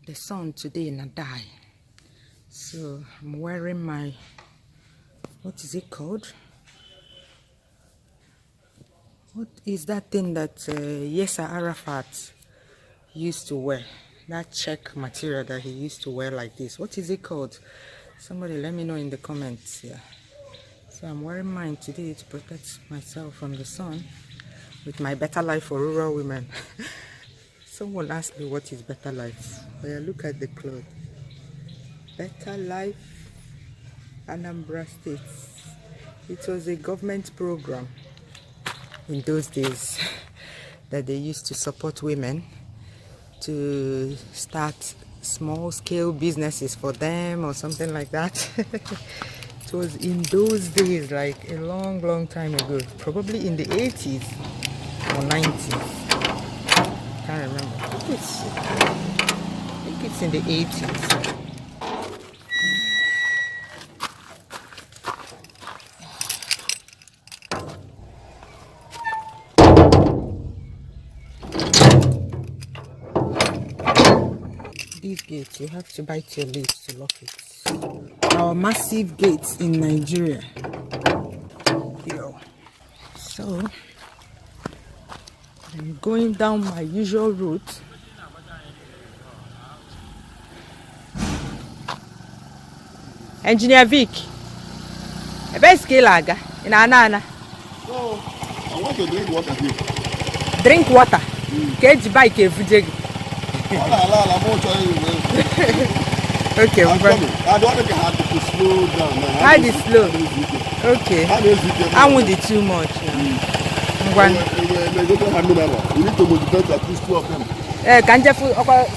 the sun today and I die. So I'm wearing my, what is it called? What is that thing that Yasser Arafat used to wear? That check material that he used to wear like this. What is it called? Somebody let me know in the comments. Yeah. So I'm wearing mine today to protect myself from the sun with my Better Life for Rural Women. Someone asked me what is Better Life. Well, look at the cloth. Better Life, Anambra State. It was a government program in those days that they used to support women to start small-scale businesses for them or something like that. It was in those days, like a long time ago, probably in the 80s or 90s. Can't remember. I think it's in the 80s. These gates, you have to bite your lips to lock it. Our massive gates in Nigeria. So I'm going down my usual route. Engineer Vic, a best skillaga in Anana. Oh, I want to drink water here. Drink water. Get bike every day. Okay, we're going. I don't think I have to slow down. How is slow? Okay. I won't do too much now. You need to motivate at least two of them. Can you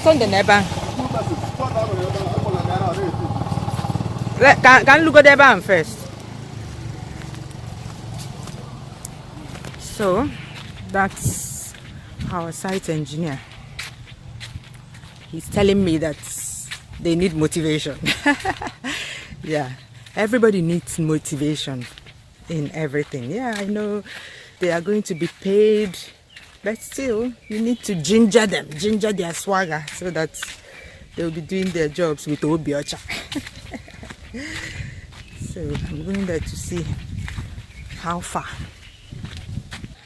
Sunday never? Can you go there first? So that's our site engineer. He's telling me that they need motivation. Yeah, everybody needs motivation in everything. Yeah, I know they are going to be paid, but still you need to ginger them, ginger their swagger so that they'll be doing their jobs with Obiocha. So I'm going there to see how far.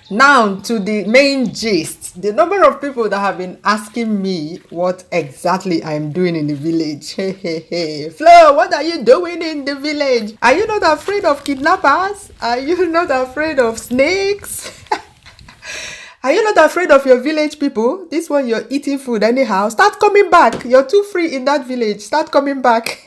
Now to the main gist. The number of people that have been asking me what exactly I'm doing in the village. Hey. Flo, what are you doing in the village? Are you not afraid of kidnappers? Are you not afraid of snakes? Are you not afraid of your village people? This one you're eating food anyhow. Start coming back. You're too free in that village. Start coming back.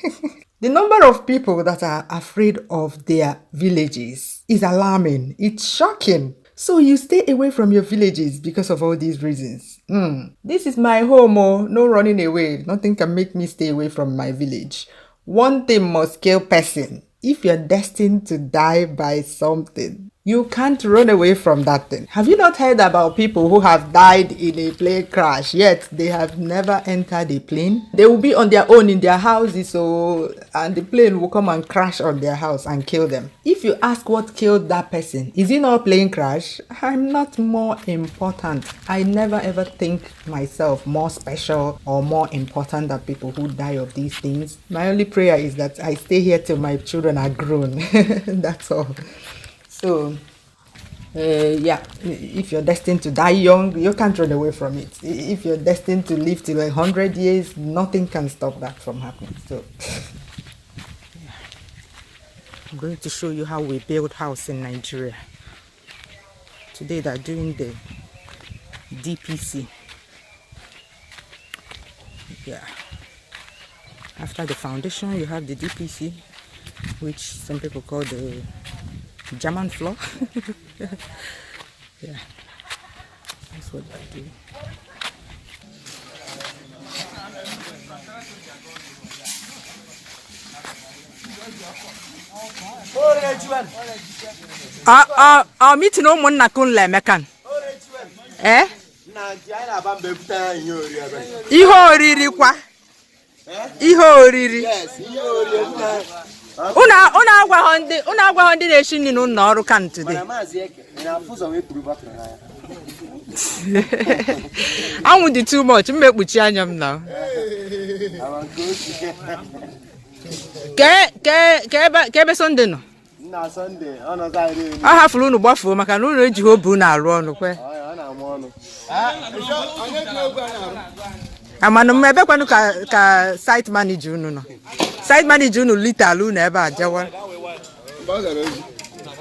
The number of people that are afraid of their villages is alarming. It's shocking. So you stay away from your villages because of all these reasons. This is my home, oh, no running away. Nothing can make me stay away from my village. One thing must kill person. If you're destined to die by something, you can't run away from that thing. Have you not heard about people who have died in a plane crash, yet they have never entered a plane? They will be on their own in their houses, and the plane will come and crash on their house and kill them. If you ask what killed that person, is it not a plane crash? I'm not more important. I never ever think myself more special or more important than people who die of these things. My only prayer is that I stay here till my children are grown. That's all. So, yeah, if you're destined to die young, you can't run away from it. If you're destined to live till 100 years, nothing can stop that from happening. So, yeah. I'm going to show you how we build house in Nigeria. Today they're doing the DPC. Yeah. After the foundation, you have the DPC, which some people call the German floor. Yeah, that's what I do. Meeting no one na kun le mekan. Eh? Ihe oriri kwa. Ihe oriri. Yes, ihe oriri. Una agwa ndị na-eshi nri n'ụlọ ọrụ kan today. Anwụ dị too much, mmekpuchi anya m now. Kebe Sunday no. Na Sunday, on a Saturday. I have to know what for my can only go buna run. I'm an mebe kwanu ka site manager no. Site manager no little never jawa.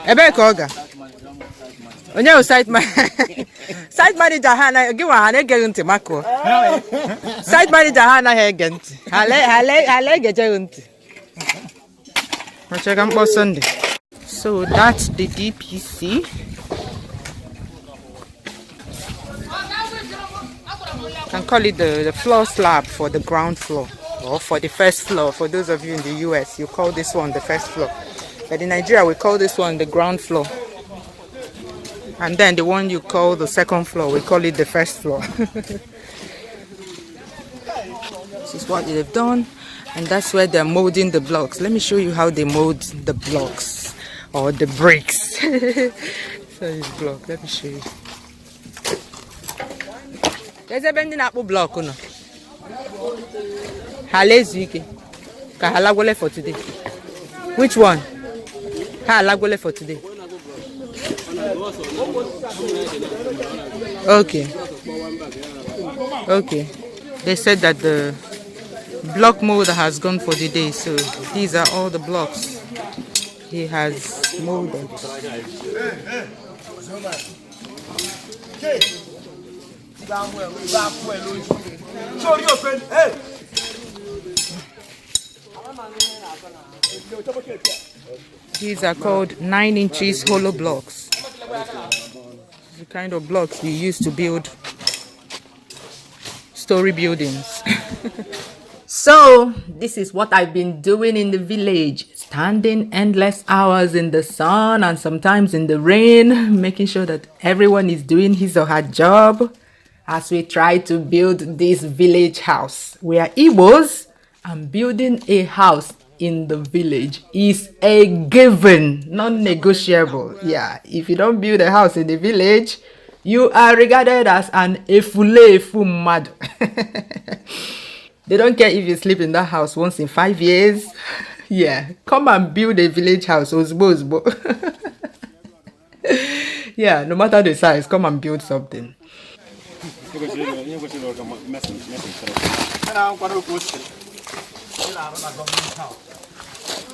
Ebe ka oga. Onye site manager ha na gi wa ha na ege nti mako. Site manager ha na ha ege nti. Hale geje nti. Check am Sunday. So that's the DPC. Can call it the floor slab for the ground floor or for the first floor. For those of you in the US, you call this one the first floor. But in Nigeria, we call this one the ground floor. And then the one you call the second floor, we call it the first floor. This is what they've done. And that's where they're molding the blocks. Let me show you how they mold the blocks or the bricks. So this block, let me show you. There's a bending apple block. No? Halezike. Kahalagole for today. Which one? Halagole for today. Okay. Okay. They said that the block molder has gone for the day, so these are all the blocks he has molded. These are called 9 inches hollow blocks. The kind of blocks we use to build story buildings. So this is what I've been doing in the village, standing endless hours in the sun and sometimes in the rain, making sure that everyone is doing his or her job as we try to build this village house. We are Igbos, and building a house in the village is a given, non-negotiable. Yeah, if you don't build a house in the village, you are regarded as an efulefu mad. They don't care if you sleep in that house once in 5 years. Yeah, come and build a village house. Osbo. Yeah, no matter the size, come and build something.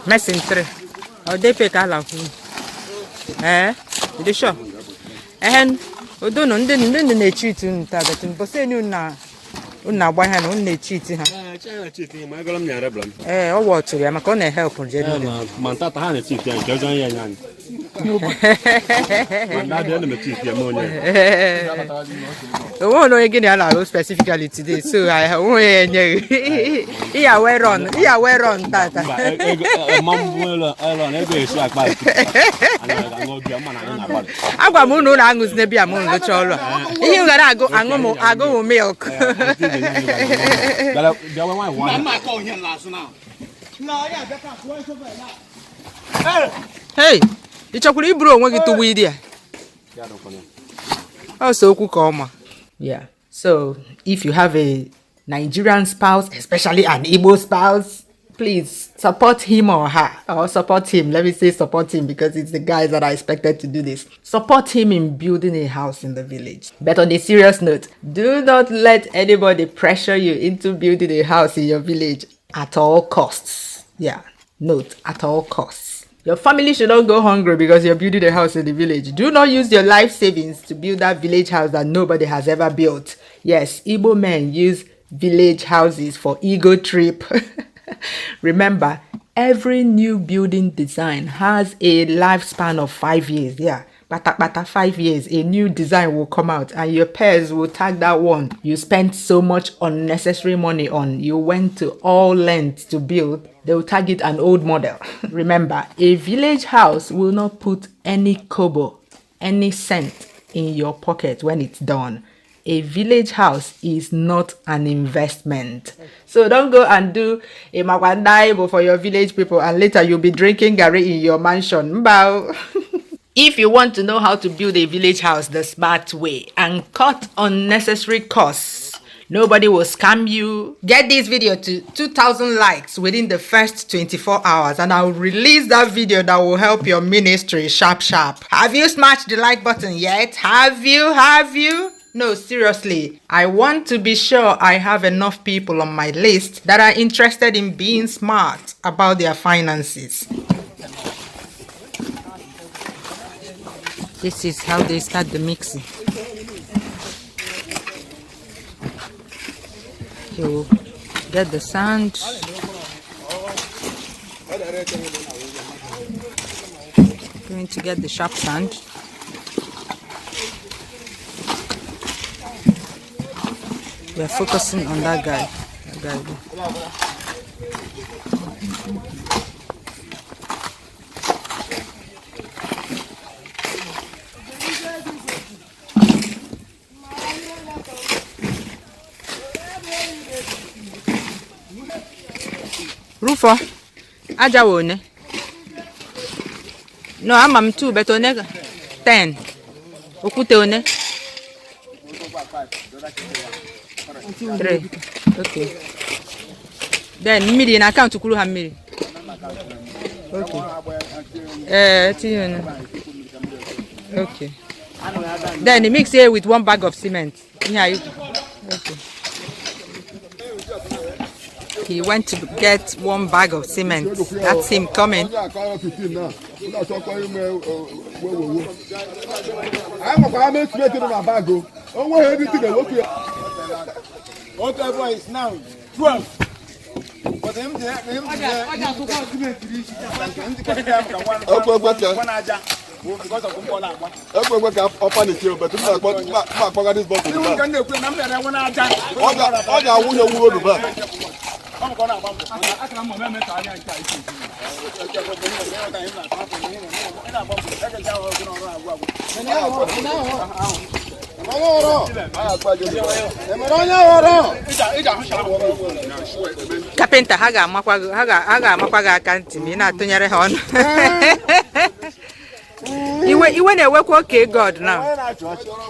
Messing 3. Oh, they pick all of you. Eh? You sure? And we don't know. They cheat in Tabatin, but say you now. Una boy han unne cheat ha. Cheat my golam nyare blam. O what to am gonna help on je. Man tata han cheat yan jojan yan yan. Man na de na cheat yan mo nya. Oh no again ala specifically today. So I won iya we run tata. Mam well alone e go so akpa. Ana go bia man na na. Agwa mu no na angus na bia mu no cholo. Ihe ngara ago milk. Hey, you chocolate bro when you to weed there. Also, cook. Yeah. So, if you have a Nigerian spouse, especially an Igbo spouse, please support him or her, or support him. Let me say support him because it's the guys that are expected to do this. Support him in building a house in the village. But on a serious note, do not let anybody pressure you into building a house in your village at all costs. Yeah, note, at all costs. Your family should not go hungry because you're building a house in the village. Do not use your life savings to build that village house that nobody has ever built. Yes, Igbo men use village houses for ego trip. Remember, every new building design has a lifespan of 5 years. Yeah, but 5 years, a new design will come out and your peers will tag that one you spent so much unnecessary money on. You went to all lengths to build. They will tag it an old model. Remember, a village house will not put any kobo, any cent in your pocket when it's done. A village house is not an investment. So don't go and do a magwandaibo for your village people and later you'll be drinking gari in your mansion. Mbao. If you want to know how to build a village house the smart way and cut unnecessary costs, Nobody will scam you. Get this video to 2,000 likes within the first 24 hours and I'll release that video that will help your ministry sharp. Have you smashed the like button yet? Have you? No, seriously. I want to be sure I have enough people on my list that are interested in being smart about their finances. This is how they start the mixing. You get the sand. Going to get the sharp sand. We are focusing on that guy. Rufo, aja wone. No, I'm 2, but one 10. Okute one 3. Okay. Then mmiri na account kuru ha mmiri. Okay. Okay. Then mix it with 1 bag of cement. Okay. He went to get 1 bag of cement. That's him coming. Okay, boys, now 12. But him Carpenter haga makwaga akanti mi na tunyere ha onu. Iwe na ewekwa okay God now.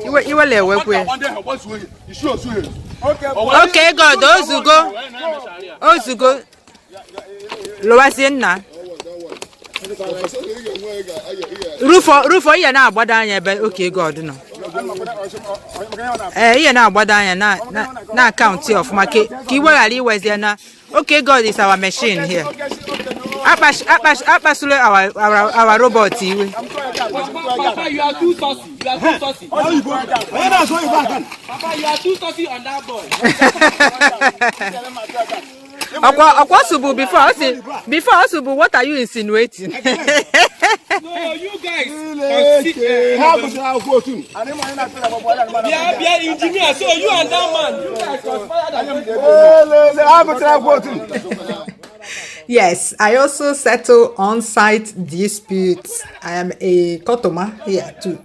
Iwe le ewekwe. Okay God ozugo. Lowasi nna. Rufo ya na agbada anya ebe okay God no. Ihe na agbada anya na account of make ki weghara iwezi na okay God is our machine here. Apasule our robot iwe. Papa, you are too saucy. Papa, you are too saucy on that boy. Before Subu, what are you insinuating? No, you guys. We are engineers, so you and that man. You guys conspired. Yes, I also settle on-site disputes. I am a Kotoma here too.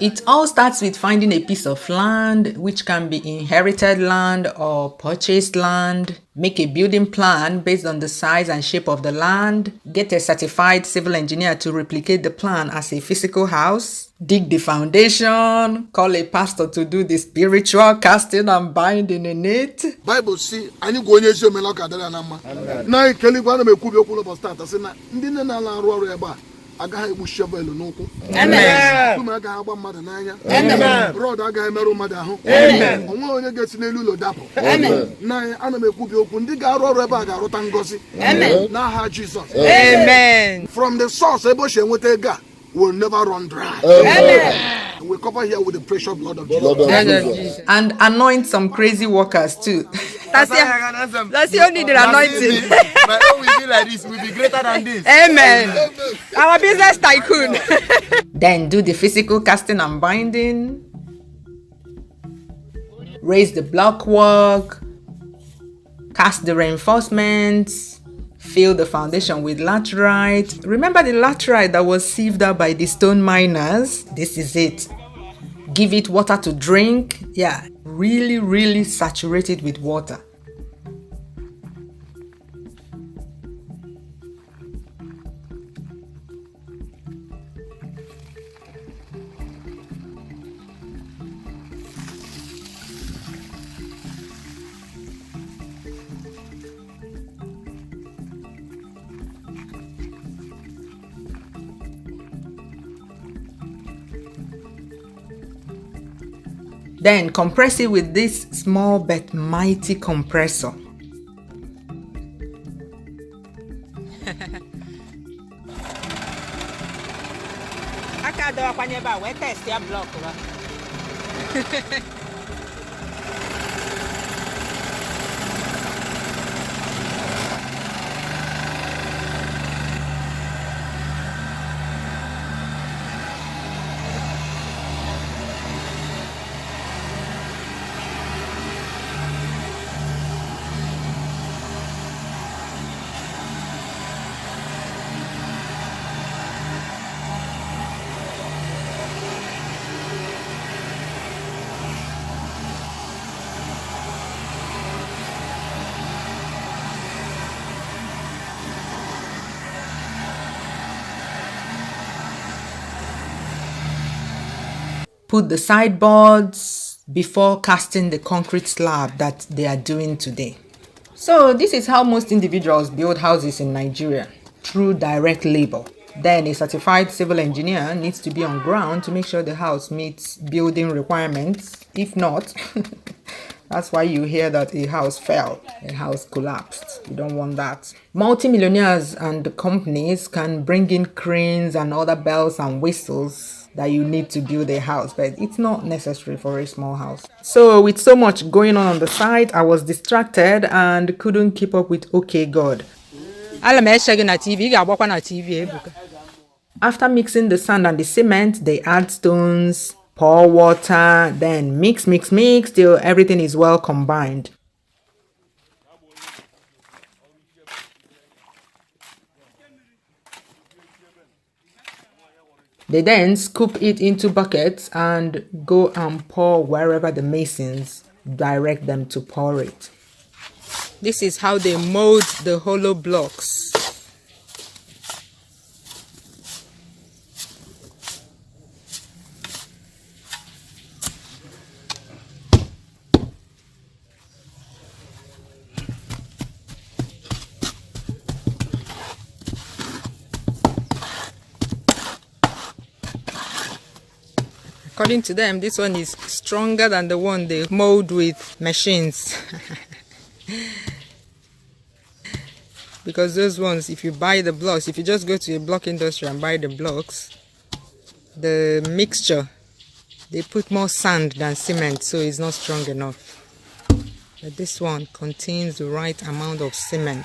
It all starts with finding a piece of land, which can be inherited land or purchased land. Make a building plan based on the size and shape of the land. Get a certified civil engineer to replicate the plan as a physical house. Dig the foundation. Call a pastor to do the spiritual casting and binding in it. Bible see, anyị go onye ezi omenala ka dara na mma. Na ikeli gwa na mekwu bi okwu lo start asị na ndị nne na-ala arụ ọrụ ebe a agaghị egbu shovel n'ụkwụ. Amen. Kuma agaghị agba mmadụ n'anya. Amen. Rod agaghị merụ mmadụ ahụ. Amen. Onwe onye ga-esi n'elu ụlọ dapụ. Amen. Na ana m ekwu bi okwu ndị ga-arụ ọrụ ebe a ga-arụta ngọzi. Amen. N'aha Jizọs. Amen. From the source ebe o si enweta ego a will never run dry. Amen. We cover here with the precious blood of Jesus. And anoint some crazy workers too. That's the only the anointing. But when we be like this, we'll be greater than this. Amen. Our business tycoon. Then do the physical casting and binding. Raise the block work. Cast the reinforcements. Fill the foundation with laterite. Remember the laterite that was sieved out by the stone miners? This is it. Give it water to drink. Yeah. Really, really saturate it with water. Then compress it with this small but mighty compressor. Put the sideboards before casting the concrete slab that they are doing today. So this is how most individuals build houses in Nigeria, through direct labor. Then a certified civil engineer needs to be on ground to make sure the house meets building requirements. If not, that's why you hear that a house fell, a house collapsed. You don't want that. Multimillionaires and companies can bring in cranes and other bells and whistles that you need to build a house, but it's not necessary for a small house. So with so much going on the site, I was distracted and couldn't keep up with OK God. After mixing the sand and the cement, they add stones, pour water, then mix till everything is well combined. They then scoop it into buckets and go and pour wherever the masons direct them to pour it. This is how they mold the hollow blocks. According to them, this one is stronger than the one they mold with machines. Because those ones, if you buy the blocks, if you just go to a block industry and buy the blocks, the mixture, they put more sand than cement, so it's not strong enough. But this one contains the right amount of cement.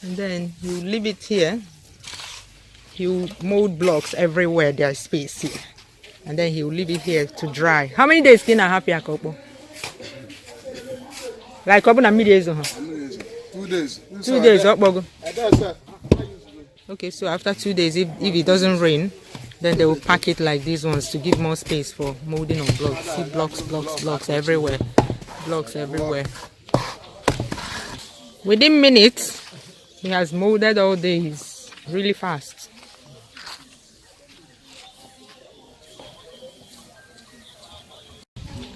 And then you leave it here. You mold blocks everywhere there's space here. And then he will leave it here to dry. How many days can I have here, Kopo? Like how many days? 2 days. 2 days, okay, so after 2 days, if it doesn't rain, then they will pack it like these ones to give more space for molding of blocks. See blocks everywhere. Blocks everywhere. Within minutes, he has molded all these really fast.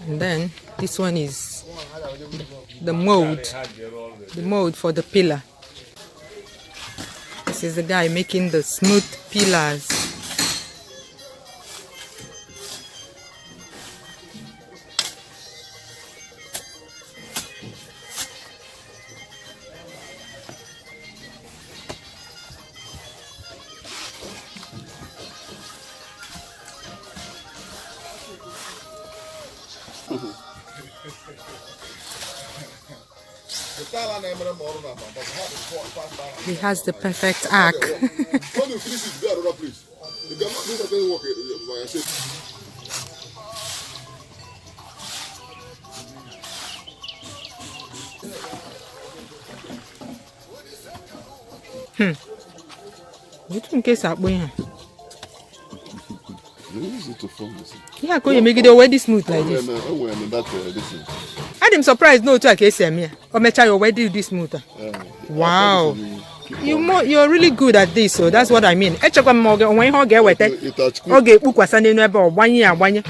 And then this one is the mold for the pillar. This is the guy making the smooth pillars. He has the perfect arc. Which in case I win? Easy to form this. Yeah, can you make it already smooth like this? I'm surprised no to case me. Or make your already this smooth. Wow. You're really good at this, so that's what I mean. I check on Morgan when you get with it. Okay, book was sending about 1 year, 1 year.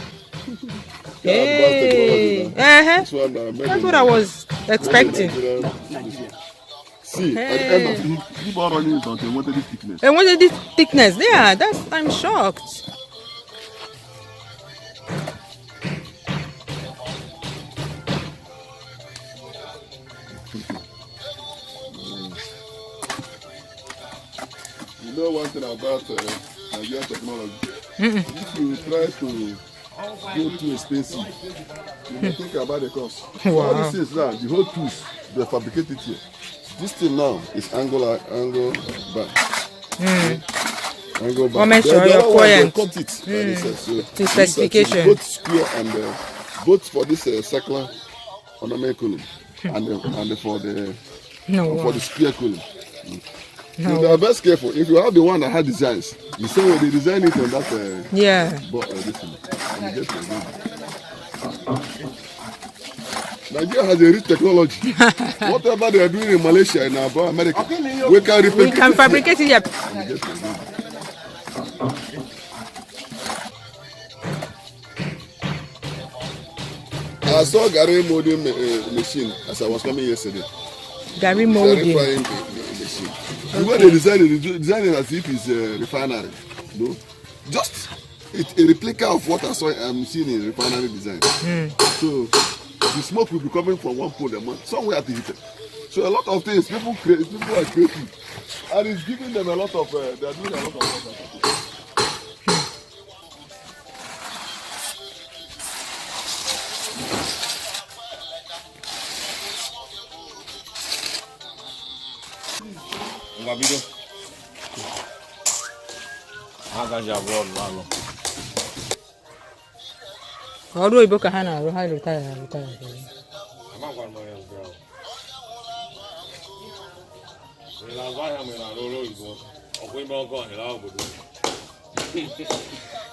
Hey. That's what I was expecting. See, at the end of it, people are running it until they wanted this thickness. And what is this thickness? Yeah, I'm shocked. You know one thing about Nigerian technology? If you try to go too expensive, you may think about the cost. So all these things now, the whole tools, they fabricated here. This thing now is angle back. Angle back. Make sure you're coherent. Cut it. To specification. Both square and both for this circular ornament cooling and for the square cooling. So they are best careful. If you have the one that had designs, you say when they design it on that. This thing, and you get Nigeria has a rich technology. Whatever they are doing in Malaysia and America, we can fabricate it. Yep. I saw Gary molding machine as I was coming yesterday. Gary molding machine. The way they design it as if it's a refinery. No? Just a replica of what I saw I'm seeing in refinery design. So the smoke will be coming from one pole a month, somewhere to hit it. So a lot of things people are creating, and it's giving them a lot of. They are doing a lot of work. Ọrụ Igbo ka ha na-arụ ha retire.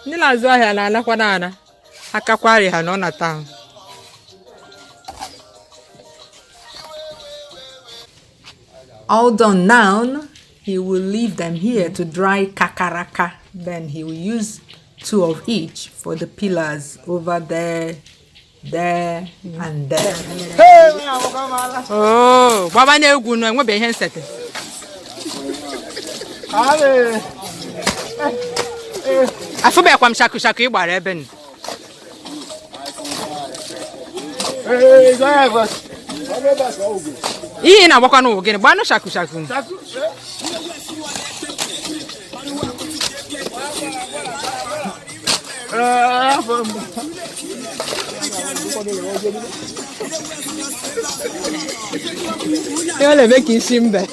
Ndị na-azụ ahịa na-anakwa n'ana akakwari ha nọ na town. All done now, he will leave them here to dry kakaraka. Then he will use 2 of each for the pillars over there, and there. Oh, baba na-egwu no enwebe ihe nsete. Afụbekwa m shaku ịgbara ebe n. Ihe na-agbakwa n'ụwa gịnị gbanụ shaku. Yo le ve que simbe.